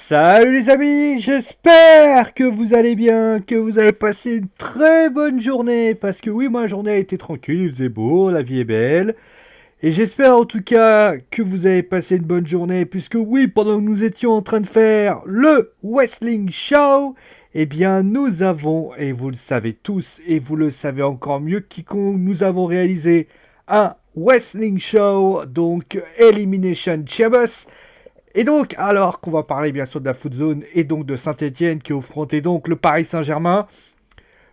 Salut les amis, j'espère que vous allez bien, que vous avez passé une très bonne journée, parce que oui, ma journée a été tranquille, il faisait beau, la vie est belle, et j'espère en tout cas que vous avez passé une bonne journée, puisque oui, pendant que nous étions en train de faire le Wrestling Show, eh bien nous avons, et vous le savez tous, et vous le savez encore mieux que quiconque, nous avons réalisé un Wrestling Show, donc Elimination Chambers. Et donc, alors qu'on va parler bien sûr de la Foot Zone et donc de Saint-Etienne qui affrontait donc le Paris Saint-Germain,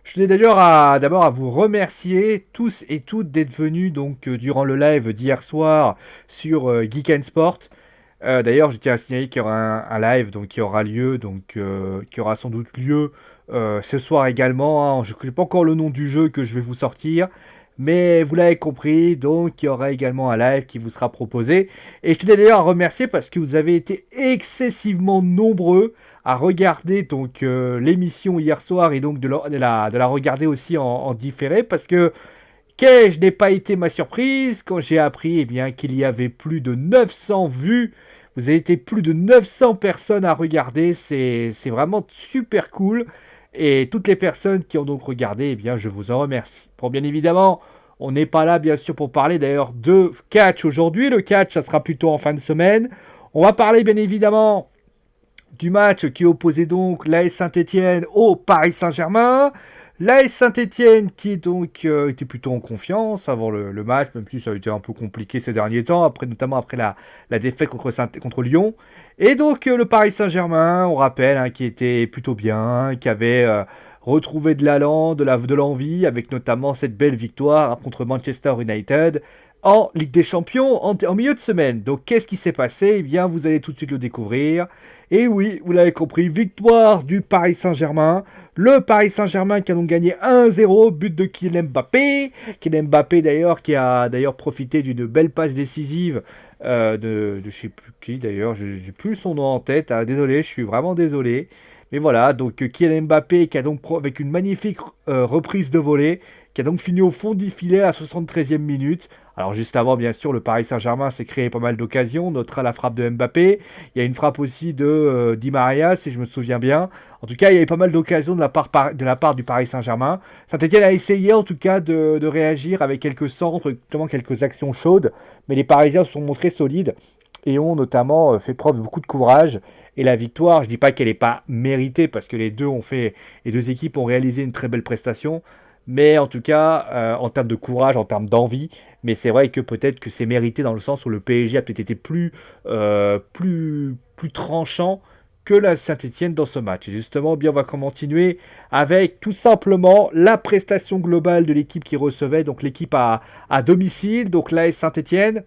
je tenais d'ailleurs d'abord à vous remercier tous et toutes d'être venus donc durant le live d'hier soir sur Geek and Sport. D'ailleurs, je tiens à signaler qu'il y aura un live donc qui aura lieu, donc qui aura sans doute lieu ce soir également, hein. Je ne connais pas encore le nom du jeu que je vais vous sortir. Mais vous l'avez compris, donc il y aura également un live qui vous sera proposé. Et je tenais d'ailleurs à remercier parce que vous avez été excessivement nombreux à regarder donc l'émission hier soir et donc de la regarder aussi en différé parce que quelle n'est pas été ma surprise quand j'ai appris eh bien, qu'il y avait plus de 900 vues. Vous avez été plus de 900 personnes à regarder, c'est vraiment super cool. Et toutes les personnes qui ont donc regardé, eh bien, je vous en remercie. Bon, bien évidemment, on n'est pas là, bien sûr, pour parler d'ailleurs de catch aujourd'hui. Le catch, ça sera plutôt en fin de semaine. On va parler, bien évidemment, du match qui opposait donc l'AS Saint-Etienne au Paris Saint-Germain. L'AS Saint-Etienne qui donc était plutôt en confiance avant le match, même si ça a été un peu compliqué ces derniers temps, notamment après la défaite contre Lyon. Et donc le Paris Saint-Germain, on rappelle, hein, qui était plutôt bien, qui avait retrouvé de l'allant, de l'envie, avec notamment cette belle victoire contre Manchester United en Ligue des Champions en milieu de semaine. Donc qu'est-ce qui s'est passé? Eh bien, vous allez tout de suite le découvrir. Et oui, vous l'avez compris, victoire du Paris Saint-Germain. Le Paris Saint-Germain qui a donc gagné 1-0, but de Kylian Mbappé. Kylian Mbappé d'ailleurs qui a d'ailleurs profité d'une belle passe décisive de je sais plus qui d'ailleurs, je n'ai plus son nom en tête. Ah, désolé, je suis vraiment désolé. Mais voilà, donc Kylian Mbappé qui a donc avec une magnifique reprise de volée, qui a donc fini au fond du filet à la 73e minute. Alors juste avant, bien sûr, le Paris Saint-Germain s'est créé pas mal d'occasions. On notera la frappe de Mbappé. Il y a une frappe aussi de Di Maria, si je me souviens bien. En tout cas, il y avait pas mal d'occasions de la part du Paris Saint-Germain. Saint-Etienne a essayé en tout cas de réagir avec quelques centres, notamment quelques actions chaudes. Mais les Parisiens se sont montrés solides et ont notamment fait preuve de beaucoup de courage. Et la victoire, je ne dis pas qu'elle n'est pas méritée parce que les deux équipes ont réalisé une très belle prestation. Mais en tout cas, en termes de courage, en termes d'envie, mais c'est vrai que peut-être que c'est mérité dans le sens où le PSG a peut-être été plus tranchant que la Saint-Etienne dans ce match. Et justement, bien, on va continuer avec tout simplement la prestation globale de l'équipe qui recevait, donc l'équipe à domicile, donc l'AS Saint-Etienne.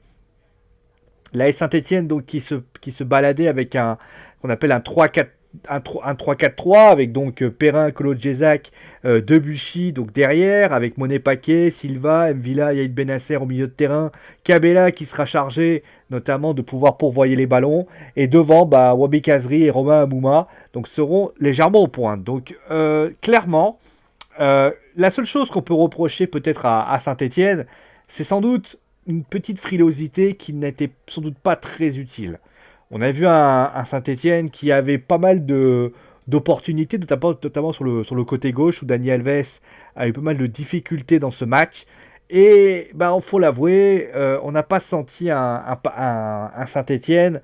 L'AS Saint-Etienne donc qui se baladait avec un qu'on appelle un 3-4 un 3-4-3 avec donc Perrin, Kolo Djezak, Debuchy donc derrière avec Monet Paquet, Silva, Mvila, Yaïd Benasser au milieu de terrain, Cabella qui sera chargé notamment de pouvoir pourvoyer les ballons et devant Wabi Kazri et Romain Amouma donc seront légèrement au point. Donc clairement la seule chose qu'on peut reprocher peut-être à Saint-Etienne, c'est sans doute une petite frilosité qui n'était sans doute pas très utile. On a vu un Saint-Etienne qui avait pas mal d'opportunités, notamment sur le côté gauche, où Dani Alves a eu pas mal de difficultés dans ce match. Et il faut l'avouer, on n'a pas senti un Saint-Etienne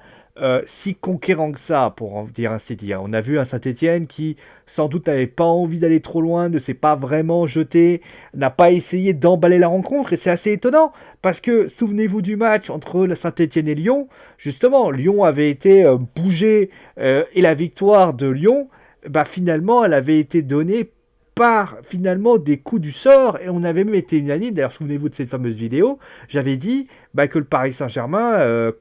si conquérant que ça, pour en dire ainsi dire. On a vu un Saint-Etienne qui, sans doute, n'avait pas envie d'aller trop loin, ne s'est pas vraiment jeté, n'a pas essayé d'emballer la rencontre, et c'est assez étonnant, parce que, souvenez-vous du match entre la Saint-Etienne et Lyon, justement, Lyon avait été bougé, et la victoire de Lyon, finalement, elle avait été donnée par finalement des coups du sort et on avait même été unanime, d'ailleurs souvenez-vous de cette fameuse vidéo, j'avais dit que le Paris Saint-Germain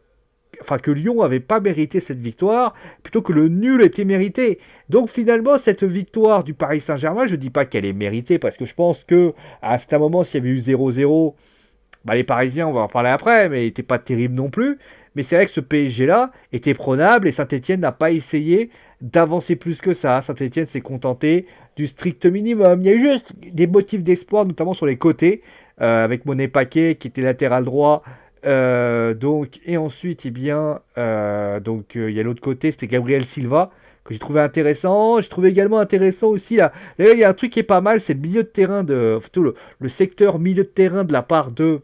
que Lyon avait pas mérité cette victoire, plutôt que le nul était mérité. Donc finalement, cette victoire du Paris Saint-Germain, je ne dis pas qu'elle est méritée, parce que je pense que à un moment, s'il y avait eu 0-0, les Parisiens, on va en parler après, mais n'étaient pas terribles non plus. Mais c'est vrai que ce PSG-là était prenable et Saint-Etienne n'a pas essayé d'avancer plus que ça. Saint-Etienne s'est contenté du strict minimum. Il y a eu juste des motifs d'espoir, notamment sur les côtés, avec Monet Paquet qui était latéral droit, Et ensuite, eh bien, il y a l'autre côté, c'était Gabriel Silva, que j'ai trouvé intéressant. J'ai trouvé également intéressant aussi, là, d'ailleurs, il y a un truc qui est pas mal, c'est le milieu de terrain, plutôt le secteur milieu de terrain de la part de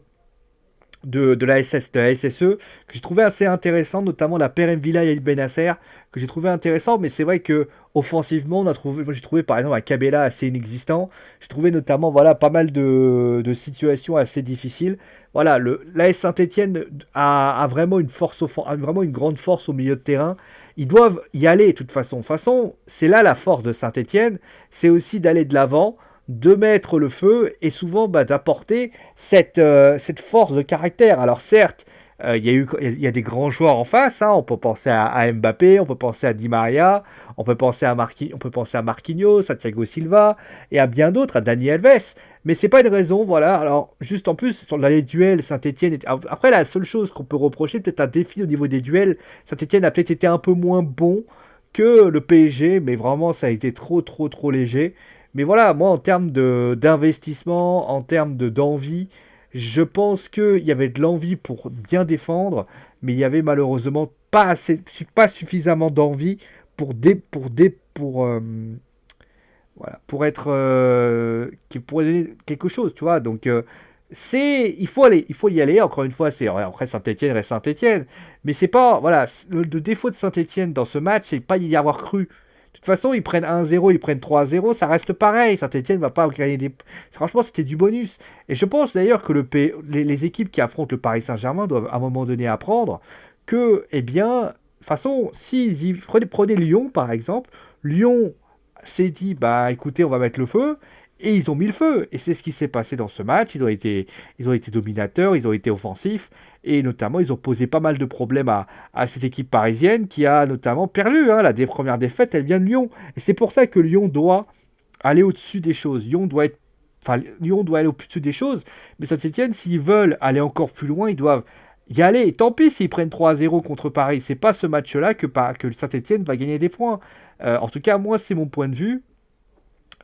la SSE, que j'ai trouvé assez intéressant, notamment la paire Villa et El Benasser, que j'ai trouvé intéressant, mais c'est vrai que offensivement, moi j'ai trouvé par exemple un Cabella assez inexistant. J'ai trouvé notamment voilà, pas mal de situations assez difficiles. Voilà, l'AS Saint-Etienne a vraiment une a vraiment une grande force au milieu de terrain. Ils doivent y aller de toute façon. De toute façon, c'est là la force de Saint-Etienne, c'est aussi d'aller de l'avant, de mettre le feu et souvent d'apporter cette force de caractère. Alors certes, il y a des grands joueurs en face, hein. On peut penser à Mbappé, on peut penser à Di Maria, on peut penser à Marquinhos, à Thiago Silva et à bien d'autres, à Dani Alves. Mais c'est pas une raison, voilà. Alors juste en plus dans les duels, Saint-Etienne. Après la seule chose qu'on peut reprocher, peut-être un défi au niveau des duels, Saint-Etienne a peut-être été un peu moins bon que le PSG, mais vraiment ça a été trop léger. Mais voilà, moi en termes d'investissement, en termes d'envie, je pense qu'il y avait de l'envie pour bien défendre, mais il y avait malheureusement pas suffisamment d'envie pour être pour donner quelque chose, tu vois. Il faut y aller. Encore une fois, c'est après Saint-Étienne reste Saint-Étienne, mais c'est pas voilà le défaut de Saint-Étienne dans ce match, c'est pas y avoir cru. De toute façon, ils prennent 1-0, ils prennent 3-0, ça reste pareil. Saint-Etienne va pas gagner des. Franchement, c'était du bonus. Et je pense d'ailleurs que les équipes qui affrontent le Paris Saint-Germain doivent à un moment donné apprendre que, eh bien, de toute façon, si prenez Lyon par exemple, Lyon s'est dit, bah écoutez, on va mettre le feu. Et ils ont mis le feu. Et c'est ce qui s'est passé dans ce match. Ils ont été dominateurs, ils ont été offensifs. Et notamment, ils ont posé pas mal de problèmes à cette équipe parisienne qui a notamment perdu. Hein. Première défaite, elle vient de Lyon. Et c'est pour ça que Lyon doit aller au-dessus des choses. Lyon doit aller au-dessus des choses. Mais Saint-Etienne, s'ils veulent aller encore plus loin, ils doivent y aller. Et tant pis s'ils prennent 3-0 contre Paris. C'est pas ce match-là que Saint-Etienne va gagner des points. En tout cas, moi, c'est mon point de vue.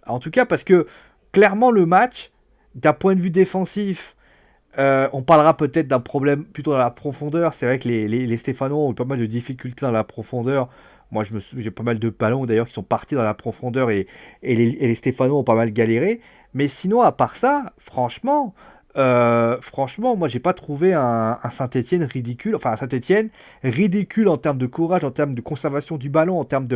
En tout cas, parce que clairement, le match, d'un point de vue défensif, on parlera peut-être d'un problème plutôt dans la profondeur. C'est vrai que les Stéphanois ont eu pas mal de difficultés dans la profondeur. Moi, j'ai pas mal de ballons d'ailleurs qui sont partis dans la profondeur et les Stéphanois ont pas mal galéré. Mais sinon, à part ça, franchement, moi, j'ai pas trouvé un Saint-Étienne ridicule. Enfin, un Saint-Étienne ridicule en termes de courage, en termes de conservation du ballon, en termes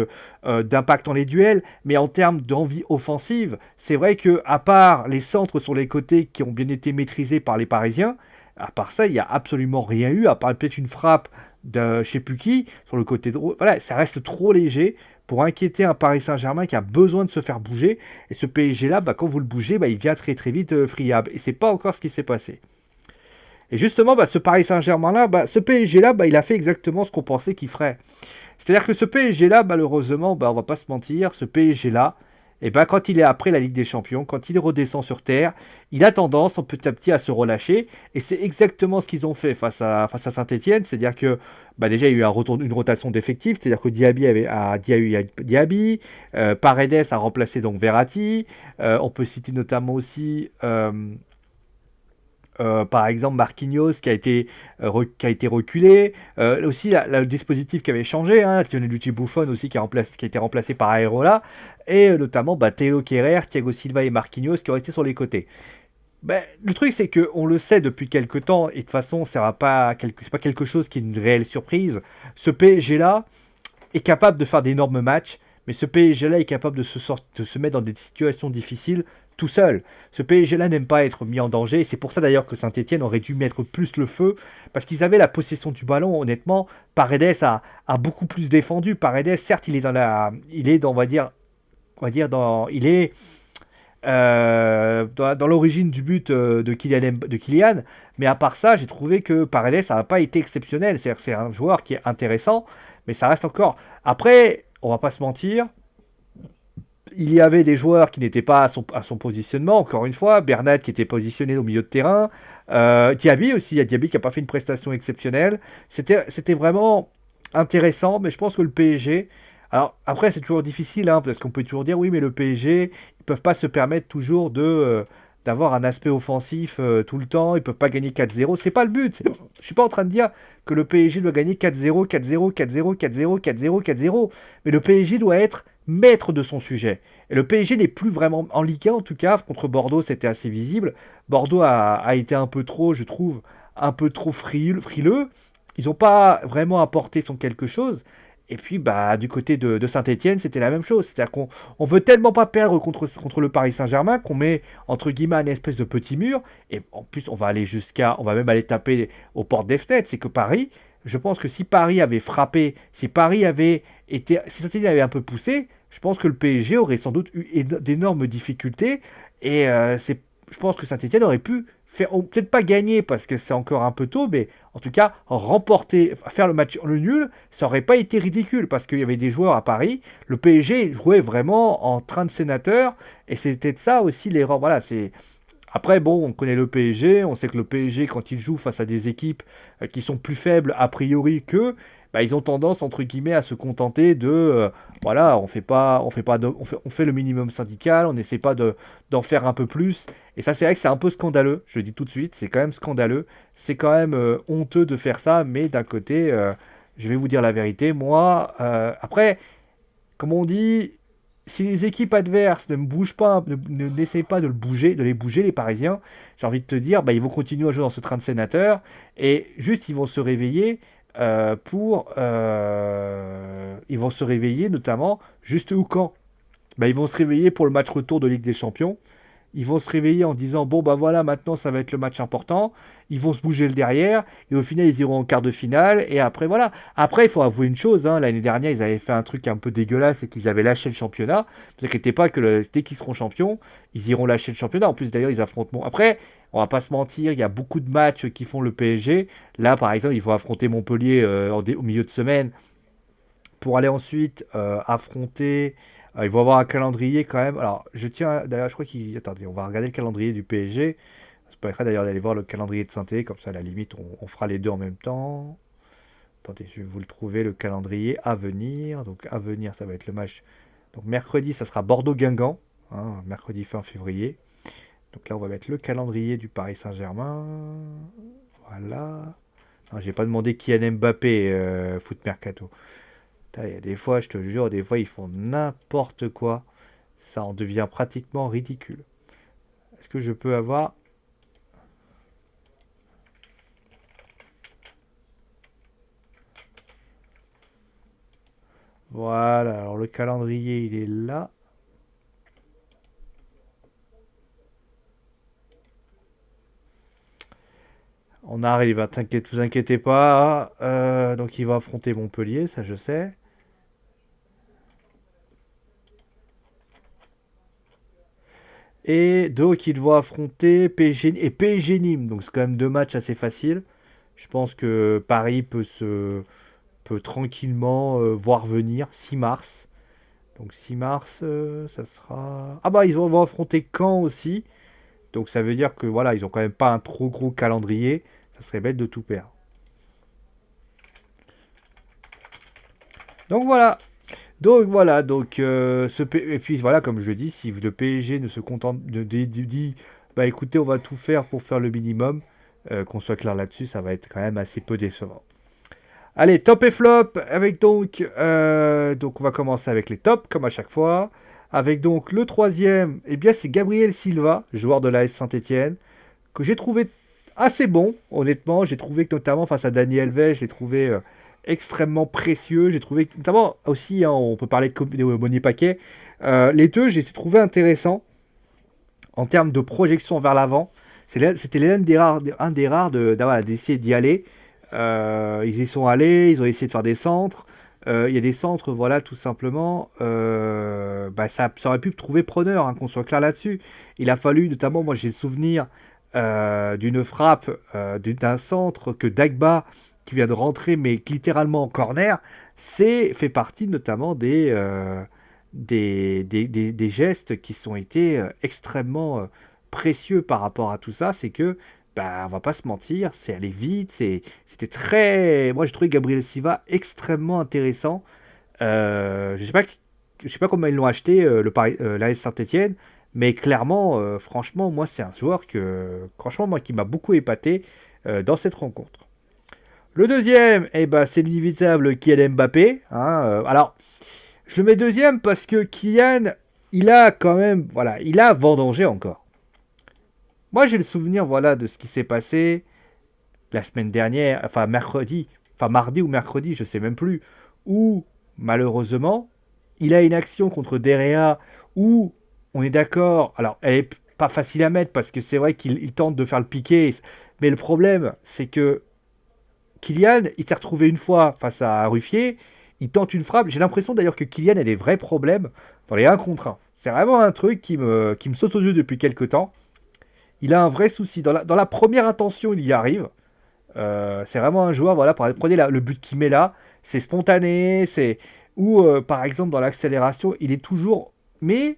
d'impact dans les duels, mais en termes d'envie offensive, c'est vrai que à part les centres sur les côtés qui ont bien été maîtrisés par les Parisiens, à part ça, il n'y a absolument rien eu, à part peut-être une frappe de je sais plus qui sur le côté droit. Voilà, ça reste trop léger pour inquiéter un Paris Saint-Germain qui a besoin de se faire bouger. Et ce PSG-là, bah, quand vous le bougez, bah, il vient très vite friable. Et c'est pas encore ce qui s'est passé. Et justement, bah, ce Paris Saint-Germain-là, bah, ce PSG-là, bah, il a fait exactement ce qu'on pensait qu'il ferait. C'est-à-dire que ce PSG-là, malheureusement, bah, on va pas se mentir, ce PSG-là, et ben, quand il est après la Ligue des Champions, quand il redescend sur Terre, il a tendance petit à petit à se relâcher. Et c'est exactement ce qu'ils ont fait face à Saint-Etienne. C'est-à-dire que bah, déjà, il y a eu une rotation d'effectifs. C'est-à-dire que Diaby, Paredes a remplacé donc Verratti. On peut citer notamment aussi par exemple Marquinhos qui a été reculé, aussi le dispositif qui avait changé, hein, Gianluigi Buffon aussi qui a été remplacé par Areola, et notamment Théo Kehrer, Thiago Silva et Marquinhos qui ont resté sur les côtés. Ben, le truc c'est que on le sait depuis quelques temps, et de toute façon c'est pas quelque chose qui est une réelle surprise. Ce PSG là est capable de faire d'énormes matchs, mais ce PSG-là est capable de se mettre dans des situations difficiles tout seul. Ce PSG-là n'aime pas être mis en danger, et c'est pour ça d'ailleurs que Saint-Etienne aurait dû mettre plus le feu, parce qu'ils avaient la possession du ballon, honnêtement. Paredes a beaucoup plus défendu. Paredes, certes, il est dans l'origine du but de Kylian, mais à part ça, j'ai trouvé que Paredes n'a pas été exceptionnel. C'est un joueur qui est intéressant, mais ça reste encore. Après, on va pas se mentir, il y avait des joueurs qui n'étaient pas à son positionnement, encore une fois. Bernat qui était positionné au milieu de terrain. Diaby aussi, il y a Diaby qui n'a pas fait une prestation exceptionnelle. C'était vraiment intéressant, mais je pense que le PSG. Alors après, c'est toujours difficile, hein, parce qu'on peut toujours dire oui, mais le PSG, ils peuvent pas se permettre toujours d'avoir un aspect offensif tout le temps. Ils peuvent pas gagner 4-0. C'est pas le but. Je suis pas en train de dire que le PSG doit gagner 4-0, 4-0, 4-0, 4-0, 4-0, 4-0. Mais le PSG doit être maître de son sujet. Et le PSG n'est plus vraiment en Ligue 1, en tout cas. Contre Bordeaux, c'était assez visible. Bordeaux a été un peu trop, je trouve, un peu trop frileux. Ils n'ont pas vraiment apporté son quelque chose. Et puis, bah, du côté de Saint-Etienne, c'était la même chose. C'est-à-dire qu'on on veut tellement pas perdre contre le Paris Saint-Germain qu'on met, entre guillemets, une espèce de petit mur. Et en plus, on va même aller taper aux portes des fenêtres. C'est que Paris, je pense que si Paris avait frappé, si Saint-Etienne avait un peu poussé, je pense que le PSG aurait sans doute eu d'énormes difficultés. Et je pense que Saint-Etienne aurait pu faire, peut-être pas gagner parce que c'est encore un peu tôt, mais en tout cas remporter, faire le match le nul, ça aurait pas été ridicule parce qu'il y avait des joueurs à Paris. Le PSG jouait vraiment en train de sénateur et c'était de ça aussi l'erreur. Voilà, c'est après, bon, on connaît le PSG, on sait que le PSG, quand il joue face à des équipes qui sont plus faibles a priori qu'eux, bah, ils ont tendance, entre guillemets, à se contenter voilà, on fait le minimum syndical, on n'essaie pas d'en faire un peu plus. Et ça, c'est vrai que c'est un peu scandaleux, je le dis tout de suite, c'est quand même scandaleux, c'est quand même honteux de faire ça, mais d'un côté, je vais vous dire la vérité, moi, après, comme on dit, si les équipes adverses ne bougent pas, n'essayent pas de les bouger, les Parisiens, j'ai envie de te dire, bah, ils vont continuer à jouer dans ce train de sénateur et juste ils vont se réveiller ils vont se réveiller notamment juste où quand? Bah, ils vont se réveiller pour le match retour de Ligue des Champions. Ils vont se réveiller en disant bon bah voilà maintenant ça va être le match important. Ils vont se bouger le derrière et au final ils iront en quart de finale et après voilà. Après il faut avouer une chose, hein, l'année dernière ils avaient fait un truc un peu dégueulasse et qu'ils avaient lâché le championnat. Ne vous inquiétez pas que dès qu'ils seront champions ils iront lâcher le championnat. En plus d'ailleurs ils affrontent. Après on va pas se mentir, il y a beaucoup de matchs qui font le PSG. Là par exemple il faut affronter Montpellier au milieu de semaine pour aller ensuite affronter. Il va avoir un calendrier quand même. Alors, je tiens. D'ailleurs, je crois qu'il. Attendez, on va regarder le calendrier du PSG. Ça permettrait d'ailleurs d'aller voir le calendrier de Saint-Étienne. Comme ça, à la limite, on fera les deux en même temps. Attendez, je vais vous le trouver, le calendrier à venir. Donc, à venir, ça va être le match. Donc, mercredi, ça sera Bordeaux-Guingamp. Hein, mercredi fin février. Donc là, on va mettre le calendrier du Paris Saint-Germain. Voilà. Non, j'ai pas demandé Kylian Mbappé, foot mercato. Il y a des fois, je te jure, des fois ils font n'importe quoi. Ça en devient pratiquement ridicule. Est-ce que je peux avoir... Voilà, alors le calendrier il est là. On arrive, hein, vous inquiétez pas. Donc il va affronter Montpellier, ça je sais. Et donc il va affronter PSG Nîmes. Donc c'est quand même deux matchs assez faciles. Je pense que Paris peut tranquillement voir venir 6 mars. Donc 6 mars, ça sera... Ah bah vont affronter Caen aussi. Donc ça veut dire que voilà, ils ont quand même pas un trop gros calendrier. Ça serait bête de tout perdre. Donc voilà. Et puis voilà, comme je le dis, si le PSG ne se contente dit, bah écoutez, on va tout faire pour faire le minimum, qu'on soit clair là-dessus, ça va être quand même assez peu décevant. Allez, top et flop, avec donc on va commencer avec les tops, comme à chaque fois. Avec donc le troisième, eh bien c'est Gabriel Silva, joueur de l'AS Saint-Etienne, que j'ai trouvé assez bon, honnêtement. J'ai trouvé que notamment face à Daniel Alves, je l'ai trouvé extrêmement précieux. J'ai trouvé que, notamment aussi, hein, on peut parler de Moni Paquet. Les deux, j'ai trouvé intéressant en termes de projection vers l'avant. C'était un des rares d'essayer d'y aller. Ils y sont allés, ils ont essayé de faire des centres. Il y a des centres, voilà, tout simplement. Ça aurait pu trouver preneur, hein, qu'on soit clair là-dessus. Il a fallu, notamment, moi j'ai le souvenir d'une frappe d'un centre que Dagba, qui vient de rentrer, mais littéralement en corner, fait partie notamment des gestes qui sont été extrêmement précieux par rapport à tout ça. C'est que bah, on va pas se mentir, c'est aller vite, c'était très... Moi, j'ai trouvé Gabriel Silva extrêmement intéressant. Je sais pas comment ils l'ont acheté, l'AS Saint-Etienne, Mais clairement, franchement, moi, c'est un joueur franchement, moi, qui m'a beaucoup épaté dans cette rencontre. Le deuxième, eh ben, c'est l'inévitable Kylian Mbappé, hein. Alors, je le mets deuxième parce que Kylian, il a quand même, voilà, il a vendangé encore. Moi, j'ai le souvenir, voilà, de ce qui s'est passé la semaine dernière, enfin mercredi, enfin mardi ou mercredi, je sais même plus, où malheureusement, il a une action contre Derea où on est d'accord. Alors, elle est pas facile à mettre parce que c'est vrai qu'il tente de faire le piqué, mais le problème, c'est que Kylian, il s'est retrouvé une fois face à Ruffier, il tente une frappe. J'ai l'impression d'ailleurs que Kylian a des vrais problèmes dans les 1 contre 1. C'est vraiment un truc qui me saute aux yeux depuis quelques temps. Il a un vrai souci. Dans la première intention, il y arrive. C'est vraiment un joueur, voilà, prenez le but qu'il met là, c'est spontané, ou par exemple dans l'accélération, il est toujours, mais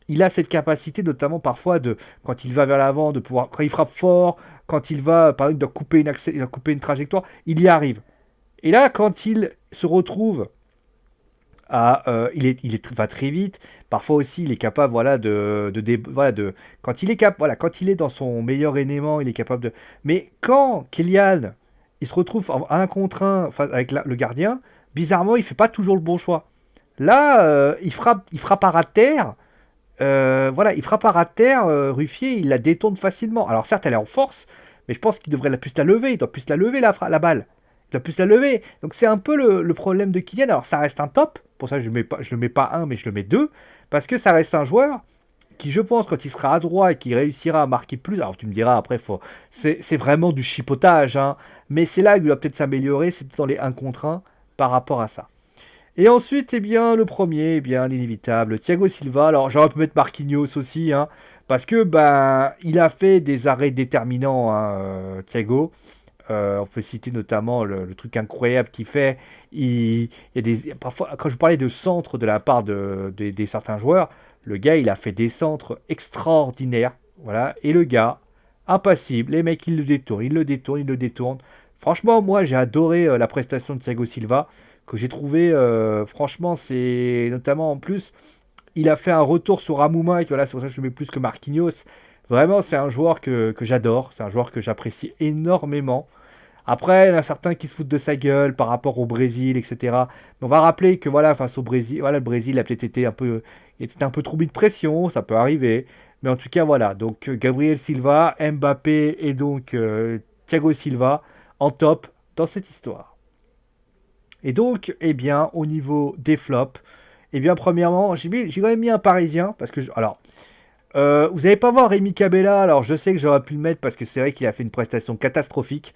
il a cette capacité notamment parfois de, quand il va vers l'avant, de pouvoir, quand il frappe fort, quand il va, par exemple, de couper une trajectoire, il y arrive. Et là, quand il se retrouve va très vite. Parfois aussi, il est capable, voilà, voilà, quand il est voilà, quand il est dans son meilleur élément, il est capable de. Mais quand Kylian, il se retrouve à 1 contre 1 avec le gardien, bizarrement, il fait pas toujours le bon choix. Là, il frappe à ras de terre. Voilà, il frappe à ras de terre. Ruffier, il la détourne facilement. Alors certes, elle est en force, mais je pense qu'il devrait plus la lever. Il doit plus la lever la balle. Il doit plus la lever. Donc c'est un peu le problème de Kylian. Alors ça reste un top. Pour ça, je le mets pas 1, mais je le mets 2. Parce que ça reste un joueur qui, je pense, quand il sera à droit et qu'il réussira à marquer plus. Alors tu me diras, après, c'est vraiment du chipotage, hein. Mais c'est là qu'il va peut-être s'améliorer. C'est peut-être dans les 1 contre 1 par rapport à ça. Et ensuite, eh bien, le premier, eh bien, l'inévitable, Thiago Silva. Alors, j'aurais pu mettre Marquinhos aussi, hein, parce que, ben, il a fait des arrêts déterminants, hein, Thiago. On peut citer notamment le truc incroyable qu'il fait. Il y a parfois, quand je vous parlais de centre de la part des certains joueurs, le gars, il a fait des centres extraordinaires. Voilà. Et le gars, impassible, les mecs, ils le détournent, ils le détournent, ils le détournent. Franchement, moi, j'ai adoré la prestation de Thiago Silva, que j'ai trouvé, franchement, c'est notamment en plus, il a fait un retour sur Amouma, et voilà, c'est pour ça que je le mets plus que Marquinhos. Vraiment, c'est un joueur que j'adore, c'est un joueur que j'apprécie énormément. Après, il y en a certains qui se foutent de sa gueule par rapport au Brésil, etc. Mais on va rappeler que voilà, face au Brésil, voilà, le Brésil a peut-être été un peu trop mis de pression, ça peut arriver. Mais en tout cas, voilà. Donc Gabriel Silva, Mbappé et donc Thiago Silva en top dans cette histoire. Et donc, eh bien, au niveau des flops, eh bien, premièrement, j'ai quand même mis un Parisien parce que, alors, vous n'allez pas voir Rémi Cabella. Alors, je sais que j'aurais pu le mettre parce que c'est vrai qu'il a fait une prestation catastrophique.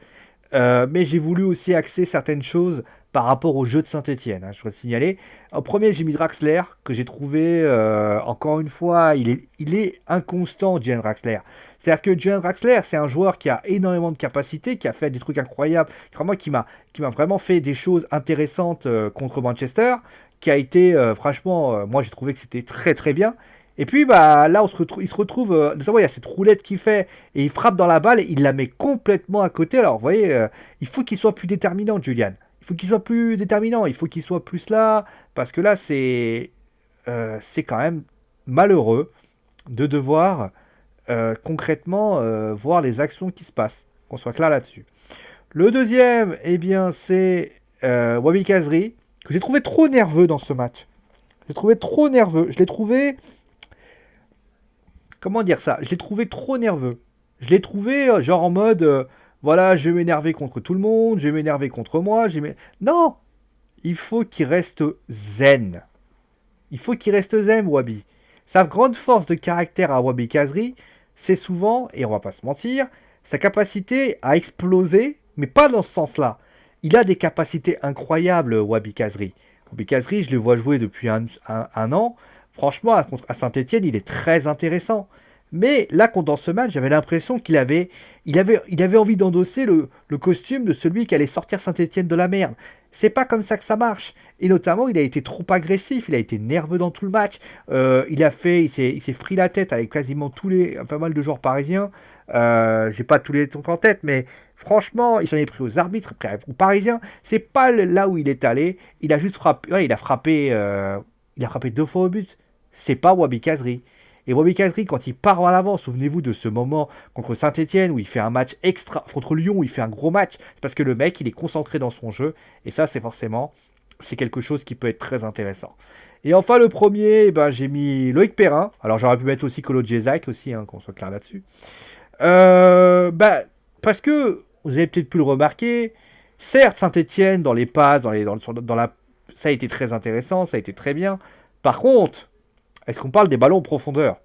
Mais j'ai voulu aussi axer certaines choses par rapport au jeu de Saint-Etienne, hein, je voudrais signaler. En premier, j'ai mis Draxler, que j'ai trouvé, encore une fois, il est inconstant, Jalen Draxler. C'est-à-dire que Jalen Draxler, c'est un joueur qui a énormément de capacités, qui a fait des trucs incroyables, vraiment, qui m'a vraiment fait des choses intéressantes contre Manchester, qui a été, franchement, moi j'ai trouvé que c'était très très bien. Et puis bah là il se retrouve, notamment il y a cette roulette qu'il fait et il frappe dans la balle et il la met complètement à côté. Alors vous voyez, il faut qu'il soit plus déterminant, Julian. Il faut qu'il soit plus déterminant, il faut qu'il soit plus là, parce que là c'est quand même malheureux de devoir concrètement voir les actions qui se passent. Qu'on soit clair là-dessus. Le deuxième, eh bien c'est Wabi Kazri, que j'ai trouvé trop nerveux dans ce match. J'ai trouvé trop nerveux. Je l'ai trouvé, comment dire ça? Je l'ai trouvé trop nerveux. Je l'ai trouvé genre en mode, voilà, je vais m'énerver contre tout le monde, je vais m'énerver contre moi. Non, il faut qu'il reste zen. Il faut qu'il reste zen, Wabi. Sa grande force de caractère à Wabi Kazri, c'est souvent, et on va pas se mentir, sa capacité à exploser, mais pas dans ce sens-là. Il a des capacités incroyables, Wabi Kazri. Wabi Kazri, je le vois jouer depuis un an. Franchement, à Saint-Etienne, il est très intéressant. Mais là, dans ce match, j'avais l'impression qu'il avait envie d'endosser le costume de celui qui allait sortir Saint-Etienne de la merde. C'est pas comme ça que ça marche. Et notamment, il a été trop agressif, il a été nerveux dans tout le match. Il s'est pris la tête avec quasiment pas mal de joueurs parisiens. J'ai pas tous les trucs en tête, mais franchement, il s'en est pris aux arbitres, aux parisiens. C'est pas là où il est allé. Il a juste frappé. Ouais, il a frappé 2 fois au but. C'est pas Wabi Kazri. Et Bobby Casri, quand il part à l'avant, souvenez-vous de ce moment contre Saint-Etienne où il fait un match extra, contre Lyon où il fait un gros match, c'est parce que le mec, il est concentré dans son jeu, et ça, c'est quelque chose qui peut être très intéressant. Et enfin, le premier, eh ben, j'ai mis Loïc Perrin. Alors, j'aurais pu mettre aussi Kolo Djezak aussi, hein, qu'on soit clair là-dessus. Bah, parce que, vous avez peut-être pu le remarquer, certes, Saint-Etienne, dans les passes, ça a été très intéressant, ça a été très bien. Par contre, est-ce qu'on parle des ballons en profondeur?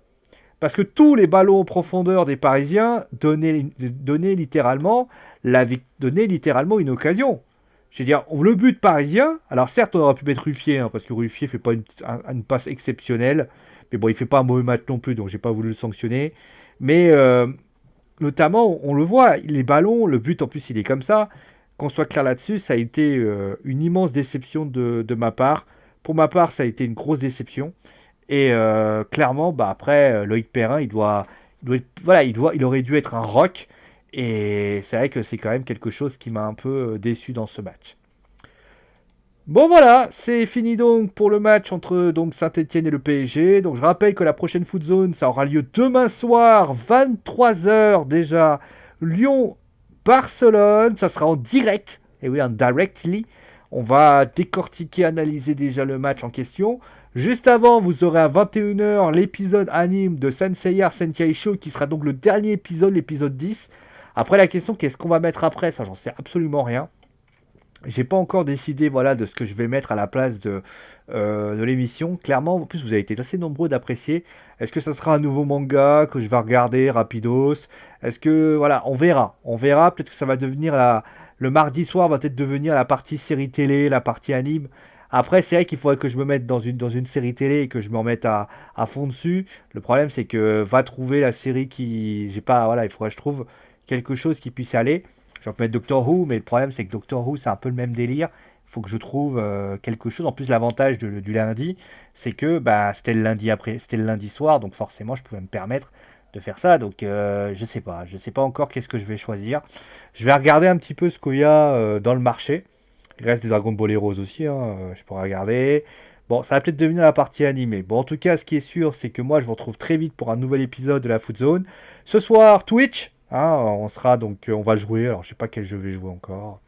Parce que tous les ballons en profondeur des Parisiens donnaient littéralement une occasion. Je veux dire, le but parisien, alors certes, on aurait pu mettre Ruffier, hein, parce que Ruffier fait pas une passe exceptionnelle, mais bon, il fait pas un mauvais match non plus, donc j'ai pas voulu le sanctionner. Mais notamment, on le voit, les ballons, le but en plus, il est comme ça. Qu'on soit clair là-dessus, ça a été une immense déception de ma part. Pour ma part, ça a été une grosse déception. Et clairement, bah après, Loïc Perrin, il aurait dû être un rock. Et c'est vrai que c'est quand même quelque chose qui m'a un peu déçu dans ce match. Bon voilà, c'est fini donc pour le match entre donc Saint-Etienne et le PSG. Donc je rappelle que la prochaine Foot Zone, ça aura lieu demain soir, 23h déjà. Lyon-Barcelone, ça sera en direct. Et oui, en directly. On va décortiquer, analyser déjà le match en question. Juste avant, vous aurez à 21h l'épisode anime de Senseiya Sentai Show qui sera donc le dernier épisode, l'épisode 10. Après la question, qu'est-ce qu'on va mettre après? Ça, j'en sais absolument rien. J'ai pas encore décidé voilà, de ce que je vais mettre à la place de l'émission. Clairement, en plus, vous avez été assez nombreux d'apprécier. Est-ce que ça sera un nouveau manga que je vais regarder rapidos? Est-ce que, voilà, on verra. On verra. Peut-être que ça va devenir le mardi soir, va peut-être devenir la partie série télé, la partie anime. Après, c'est vrai qu'il faudrait que je me mette dans une série télé et que je me remette à fond dessus. Le problème, c'est que va trouver la série qui. J'ai pas. Voilà, il faudrait que je trouve quelque chose qui puisse aller. Je vais mettre Doctor Who, mais le problème c'est que Doctor Who c'est un peu le même délire. Il faut que je trouve quelque chose. En plus, l'avantage du lundi, c'est que bah, c'était le lundi après, c'était le lundi soir, donc forcément je pouvais me permettre de faire ça. Donc je sais pas encore qu'est-ce que je vais choisir. Je vais regarder un petit peu ce qu'il y a dans le marché. Il reste des Dragons de Boleros aussi, hein, je pourrais regarder. Bon, ça va peut-être devenir la partie animée. Bon, en tout cas, ce qui est sûr, c'est que moi, je vous retrouve très vite pour un nouvel épisode de la Foot Zone. Ce soir, Twitch. Hein, on sera donc, on va jouer. Alors, je sais pas quel jeu je vais jouer encore.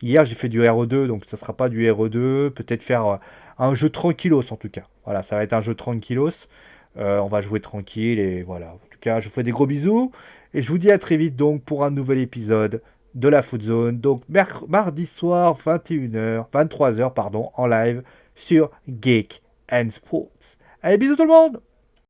Hier, j'ai fait du RE2, donc ça sera pas du RE2. Peut-être faire un jeu tranquillos en tout cas. Voilà, ça va être un jeu tranquillos. On va jouer tranquille et voilà. En tout cas, je vous fais des gros bisous et je vous dis à très vite donc pour un nouvel épisode de la Foot Zone. Donc mardi soir 21h, 23h pardon, en live sur Geek and Sports. Allez, bisous tout le monde!